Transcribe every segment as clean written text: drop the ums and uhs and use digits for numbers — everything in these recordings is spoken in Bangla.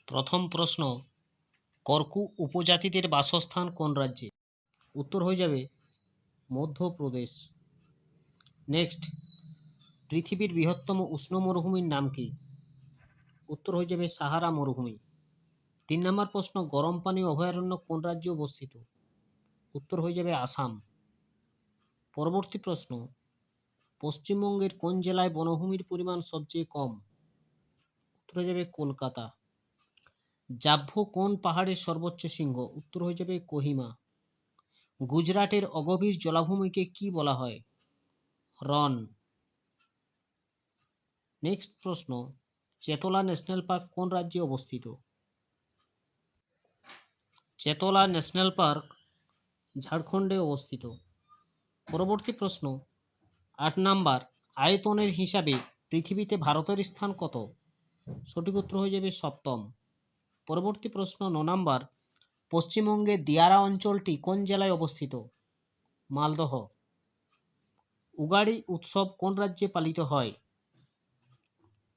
প্রথম প্রশ্ন, করকু উপজাতিদের বাসস্থান কোন রাজ্যে? উত্তর হয়ে যাবে মধ্যপ্রদেশ। নেক্সট, পৃথিবীর বৃহত্তম উষ্ণ মরুভূমির নাম কি? উত্তর হয়ে যাবে সাহারা মরুভূমি। 3 নম্বর প্রশ্ন, গরম পানি অভয়ারণ্য কোন রাজ্যে অবস্থিত? উত্তর হয়ে যাবে আসাম। পরবর্তী প্রশ্ন, পশ্চিমবঙ্গের কোন জেলায় বনভূমির পরিমাণ সবচেয়ে কম? উত্তর হয়ে যাবে কলকাতা। জাভ্ভু কোন পাহাড়ের সর্বোচ্চ শৃঙ্গ? উত্তর হয়ে যাবে কোহিমা। গুজরাটের অগভীর জলাভূমিকে কি বলা হয়? রন। নেক্সট প্রশ্ন, চেতলা ন্যাশনাল পার্ক কোন রাজ্যে অবস্থিত? চেতলা ন্যাশনাল পার্ক ঝাড়খণ্ডে অবস্থিত। পরবর্তী প্রশ্ন, 8 নাম্বার, আয়তনের হিসাবে পৃথিবীতে ভারতের স্থান কত? সঠিক উত্তর হয়ে যাবে 7ম। পরবর্তী প্রশ্ন 9 নাম্বার, পশ্চিমবঙ্গের দিয়ারা অঞ্চলটি কোন জেলায় অবস্থিত? মালদহ। উগাড়ি উৎসব কোন রাজ্যে পালিত হয়?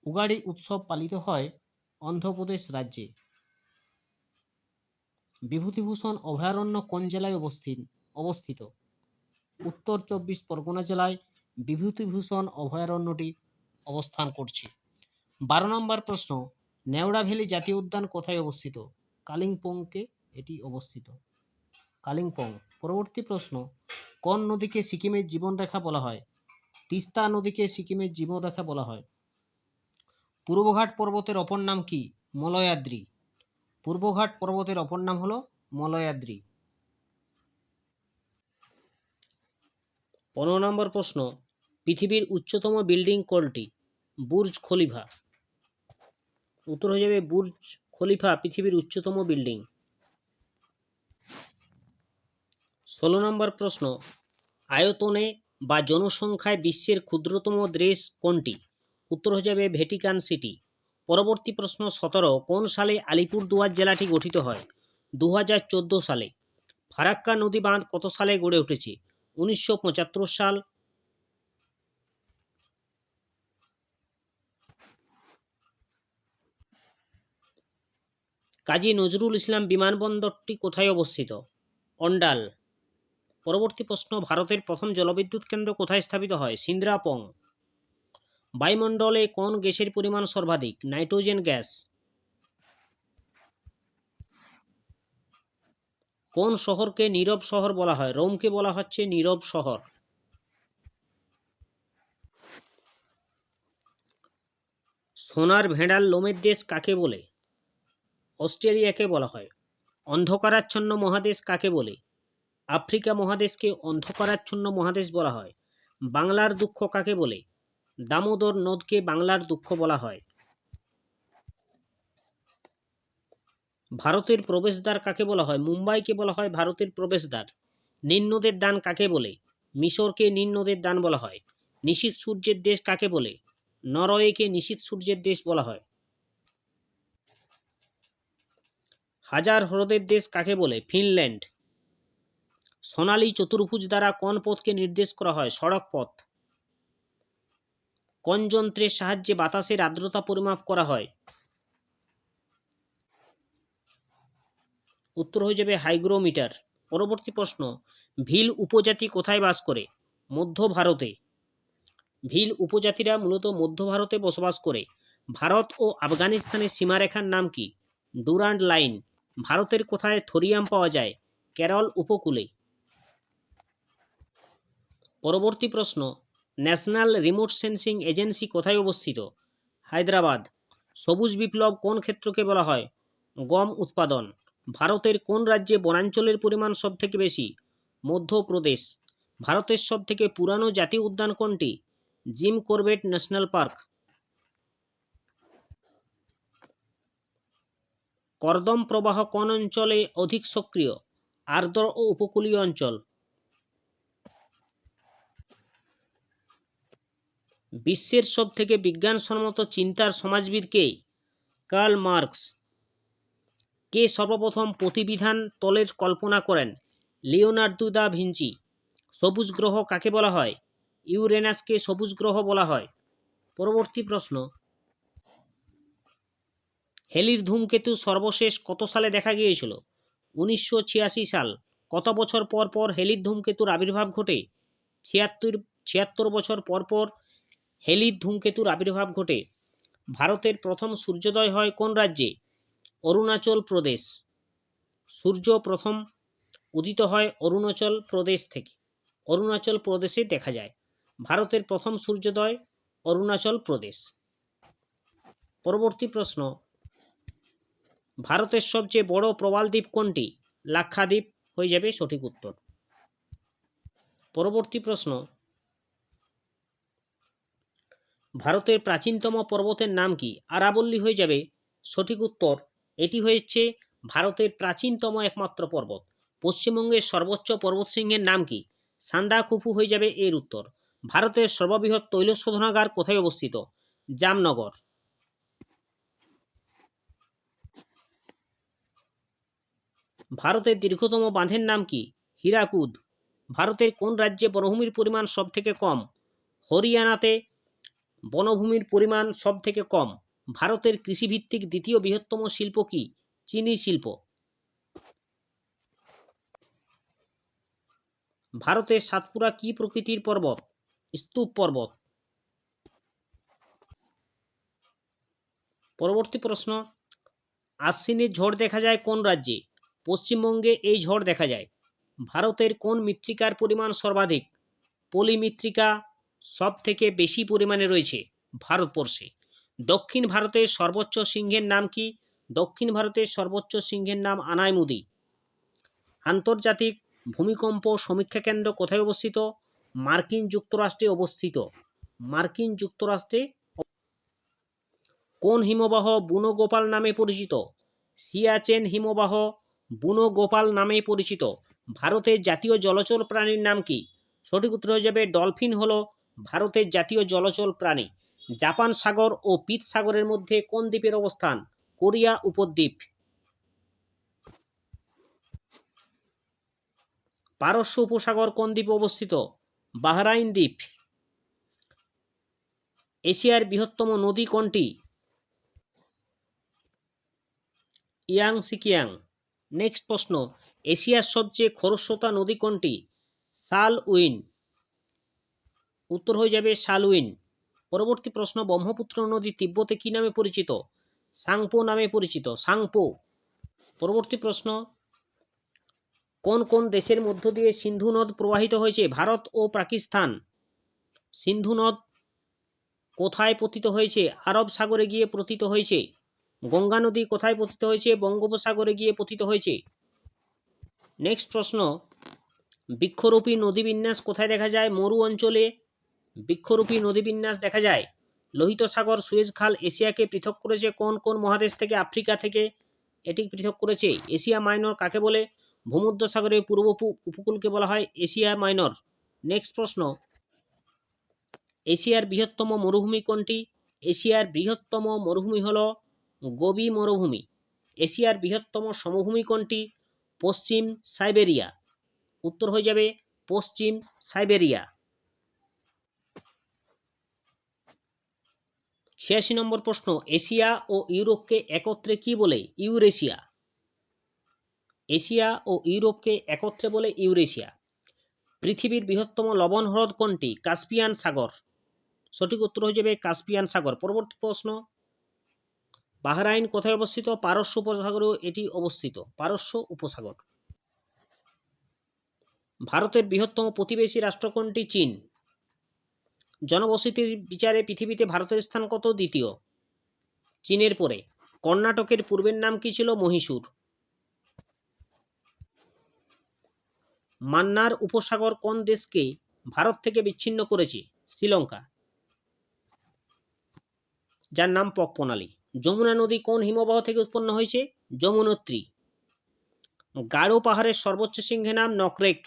উগাড়ি উৎসব পালিত হয় অন্ধ্রপ্রদেশ রাজ্যে। বিভূতিভূষণ অভয়ারণ্য কোন জেলায় অবস্থিত? উত্তর 24 পরগনা জেলায় বিভূতিভূষণ অভয়ারণ্যটি অবস্থান করছে। 12 নম্বর প্রশ্ন, নেওড়া ভ্যালি জাতীয় উদ্যান কোথায় অবস্থিত? কালিম্পংকে এটি অবস্থিত। কালিম্পং। পরবর্তী প্রশ্ন, কোন নদীকে সিকিমের জীবনরেখা বলা হয়? তিস্তা নদীকে সিকিমের জীবনরেখা বলা হয়। পূর্বঘাট পর্বতের অপর নাম কি? মলয়াদ্রি। পূর্বঘাট পর্বতের অপর নাম হলো মলয়াদ্রি। 15 নম্বর প্রশ্ন, পৃথিবীর উচ্চতম বিল্ডিং কোনটি? Burj Khalifa. উত্তর হয়ে যাবে বুর্জ খলিফা পৃথিবীর উচ্চতম বিল্ডিং। 16 নম্বর প্রশ্ন, আয়তনে বা জনসংখ্যায় বিশ্বের ক্ষুদ্রতম দেশ কোনটি? উত্তর হয়ে যাবে ভ্যাটিকান সিটি। পরবর্তী প্রশ্ন 17, কোন সালে আলিপুরদুয়ার জেলাটি গঠিত হয়? 2014 সালে। ফারাক্কা নদী বাঁধ কত সালে গড়ে উঠেছে? 1975 সাল। কাজী নজরুল ইসলাম বিমানবন্দরটি কোথায় অবস্থিত? অন্ডাল। পরবর্তী প্রশ্ন, ভারতের প্রথম জলবিদ্যুৎ কেন্দ্র কোথায় স্থাপিত হয়? সিন্দ্রাপং। বায়ুমণ্ডলে কোন গ্যাসের পরিমাণ সর্বাধিক? Nitrogen gas. কোন শহরকে নীরব শহর বলা হয়? রোমকে বলা হচ্ছে নীরব শহর। সোনার ভেড়ার লোমের দেশ কাকে বলে? অস্ট্রেলিয়াকে বলা হয়। অন্ধকারাচ্ছন্ন মহাদেশ কাকে বলে? আফ্রিকা মহাদেশকে অন্ধকারাচ্ছন্ন মহাদেশ বলা হয়। বাংলার দুঃখ কাকে বলে? দামোদর নদকে বাংলার দুঃখ বলা হয়। ভারতের প্রবেশদ্বার কাকে বলা হয়? মুম্বাইকে বলা হয় ভারতের প্রবেশদ্বার। নীল নদের দান কাকে বলে? মিশরকে নীল নদের দান বলা হয়। নিশীথ সূর্যের দেশ কাকে বলে? নরওয়েকে নিশীথ সূর্যের দেশ বলা হয়। হাজার হ্রদের দেশ কাকে বলে? ফিনল্যান্ড। সোনালী চতুর্ভুজ দ্বারা কোন পথকে নির্দেশ করা হয়? সড়ক পথ। কোন যন্ত্রের সাহায্যে বাতাসের আর্দ্রতা পরিমাপ করা হয়? উত্তর হয়ে যাবে হাইগ্রোমিটার। পরবর্তী প্রশ্ন, ভিল উপজাতি কোথায় বাস করে? মধ্য ভারতে। ভিল উপজাতিরা মূলত মধ্য ভারতে বসবাস করে। ভারত ও আফগানিস্তানের সীমারেখার নাম কি? Durand line. ভারতের কোথায় থোরিয়াম পাওয়া যায়? কেরল উপকূলে। পরবর্তী প্রশ্ন, ন্যাশনাল রিমোট সেন্সিং এজেন্সি কোথায় অবস্থিত? হায়দ্রাবাদ। সবুজ বিপ্লব কোন ক্ষেত্রকে বলা হয়? গম উৎপাদন। ভারতের কোন রাজ্যে বনাঞ্চলের পরিমাণ সবথেকে বেশি? মধ্যপ্রদেশ। ভারতের সবথেকে পুরানো জাতীয় উদ্যান কোনটি? Jim Corbett national park. কর্দম প্রবাহ কোন অঞ্চলে অধিক সক্রিয়? আর্দ্র ও উপকূলীয় অঞ্চল। বিশ্বের সবথেকে বিজ্ঞানসম্মত চিন্তার সমাজবিদ কে? Karl Marx. কে সর্বপ্রথম প্রতিবিধান তলের কল্পনা করেন? Leonardo da Vinci. সবুজ গ্রহ কাকে বলা হয়? ইউরেনাসকে সবুজ গ্রহ বলা হয়। পরবর্তী প্রশ্ন, হেলির ধূমকেতু সর্বশেষ কত সালে দেখা গিয়েছিল? 1986 সাল। কত বছর পর পর হেলির ধূমকেতুর আবির্ভাব ঘটে? 76 বছর পর পর হেলির ধূমকেতুর আবির্ভাব ঘটে। ভারতের প্রথম সূর্যোদয় হয় কোন রাজ্যে? অরুণাচল প্রদেশ। সূর্য প্রথম উদিত হয় অরুণাচল প্রদেশ থেকে। অরুণাচল প্রদেশে দেখা যায়। ভারতের প্রথম সূর্যোদয় অরুণাচল প্রদেশ। পরবর্তী প্রশ্ন, ভারতের সবচেয়ে বড় প্রবাল দ্বীপ কোনটি? লাক্ষাদ্বীপ হয়ে যাবে সঠিক উত্তর। পরবর্তী প্রশ্ন, ভারতের প্রাচীনতম পর্বতের নাম কি? আরাবল্লী হয়ে যাবে সঠিক উত্তর। এটি হয়েছে ভারতের প্রাচীনতম একমাত্র পর্বত। পশ্চিমবঙ্গের সর্বোচ্চ পর্বতশৃঙ্গের নাম কি? সান্দাকুফু হয়ে যাবে এর উত্তর। ভারতের সর্ববৃহৎ তৈল শোধনাগার কোথায় অবস্থিত? জামনগর। ভারতের দীর্ঘতম বাঁধের নাম কি? হীরাকুদ। ভারতের কোন রাজ্যে বনভূমির পরিমাণ সবথেকে কম? হরিয়ানাতে বনভূমির পরিমাণ সবথেকে কম। ভারতের কৃষিভিত্তিক দ্বিতীয় বৃহত্তম শিল্প কি? চিনি শিল্প। ভারতের সাতপুরা কি প্রকৃতির পর্বত? স্তূপ পর্বত। পরবর্তী প্রশ্ন, আশ্বিনের ঝড় দেখা যায় কোন রাজ্যে? পশ্চিমবঙ্গে এই ঝড় দেখা যায়। ভারতের কোন মৃত্তিকার পরিমাণ সর্বাধিক? পলি মৃত্তিকা সব থেকে বেশি পরিমাণে রয়েছে ভারতবর্ষে। দক্ষিণ ভারতের সর্বোচ্চ সিংহের নাম কি? দক্ষিণ ভারতের সর্বোচ্চ সিংহের নাম আনাইমুদি। আন্তর্জাতিক ভূমিকম্প সমীক্ষা কেন্দ্র কোথায় অবস্থিত? মার্কিন যুক্তরাষ্ট্রে অবস্থিত। মার্কিন যুক্তরাষ্ট্রে। কোন হিমবাহ বুনো গোপাল নামে পরিচিত? সিয়াচেন হিমবাহ বুনো গোপাল নামে পরিচিত। ভারতের জাতীয় জলচর প্রাণীর নাম কি? সঠিক উত্তর হয়ে যাবে ডলফিন হলো ভারতের জাতীয় জলচর প্রাণী। জাপান সাগর ও পিত সাগরের মধ্যে কোন দ্বীপের অবস্থান? কোরিয়া উপদ্বীপ। পারস্য উপসাগর কোন দ্বীপে অবস্থিত? বাহরাইন দ্বীপ। এশিয়ার বৃহত্তম নদী কোনটি? ইয়াংসিকিয়াং। নেক্সট প্রশ্ন, এশিয়ার সবচেয়ে খরস্রোতা নদী কোনটি? সালউইন। উত্তর হয়ে যাবে সালউইন। পরবর্তী প্রশ্ন, ব্রহ্মপুত্র নদী তিব্বতে কি নামে পরিচিত? সাংপো নামে পরিচিত। সাংপো। পরবর্তী প্রশ্ন, কোন কোন দেশের মধ্য দিয়ে সিন্ধু নদ প্রবাহিত হয়েছে? ভারত ও পাকিস্তান। সিন্ধু নদ কোথায় পতিত হয়েছে? আরব সাগরে গিয়ে পতিত হয়েছে। গঙ্গা নদী কোথায় পতিত হয়েছে? বঙ্গোপসাগরে গিয়ে পতিত হয়েছে। নেক্সট প্রশ্ন, বৃক্ষরূপী নদীবিন্যাস কোথায় দেখা যায়? মরু অঞ্চলে বৃক্ষরূপী নদীবিন্যাস দেখা যায়। লোহিত সাগর সুয়েজ খাল এশিয়াকে পৃথক করেছে কোন কোন মহাদেশ থেকে? আফ্রিকা থেকে এটি পৃথক করেছে। এশিয়া মাইনর কাকে বলে? ভূমধ্যসাগরের পূর্ব উপকূলকে বলা হয় এশিয়া মাইনর। নেক্সট প্রশ্ন, এশিয়ার বৃহত্তম মরুভূমি কোনটি? এশিয়ার বৃহত্তম মরুভূমি হল গোবি মরুভূমি। এশিয়ার বৃহত্তম সমভূমি কোনটি? পশ্চিম সাইবেরিয়া। উত্তর হয়ে যাবে পশ্চিম সাইবেরিয়া। 86 নম্বর প্রশ্ন, এশিয়া ও ইউরোপকে একত্রে কি বলে? ইউরেশিয়া। এশিয়া ও ইউরোপকে একত্রে বলে ইউরেশিয়া। পৃথিবীর বৃহত্তম লবণ হ্রদ কোনটি? কাস্পিয়ান সাগর। সঠিক উত্তর হয়ে যাবে কাস্পিয়ান সাগর। পরবর্তী প্রশ্ন, বাহরাইন কোথায় অবস্থিত? পারস্য উপসাগরেও এটি অবস্থিত। পারস্য উপসাগর। ভারতের বৃহত্তম প্রতিবেশী রাষ্ট্র কোনটি? চীন। জনবসতির বিচারে পৃথিবীতে ভারতের স্থান কত? দ্বিতীয়, চীনের পরে। কর্ণাটকের পূর্বের নাম কি ছিল? মহীশূর। মান্নার উপসাগর কোন দেশকে ভারত থেকে বিচ্ছিন্ন করেছে? শ্রীলঙ্কা, যার নাম পকপ্রণালী। যমুনা নদী কোন হিমবাহ থেকে উৎপন্ন হয়েছে? যমুনোত্রী। গারো পাহাড়ের সর্বোচ্চ শৃঙ্গের নাম নকরেক।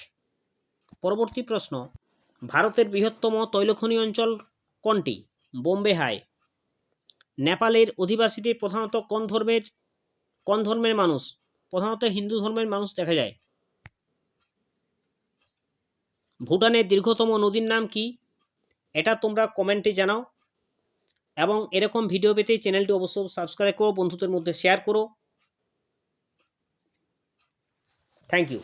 পরবর্তী প্রশ্ন, ভারতের বৃহত্তম তৈলখনি অঞ্চল কোনটি? বোম্বে হাই। নেপালের অধিবাসীদের প্রধানত কোন ধর্মের মানুষ? প্রধানত হিন্দু ধর্মের মানুষ দেখা যায়। ভুটানের দীর্ঘতম নদীর নাম কি? এটা তোমরা কমেন্টে জানাও। এবং এরকম ভিডিও পেতে চ্যানেলটি অবশ্যই সাবস্ক্রাইব করো, বন্ধুদের মধ্যে শেয়ার করো। Thank you.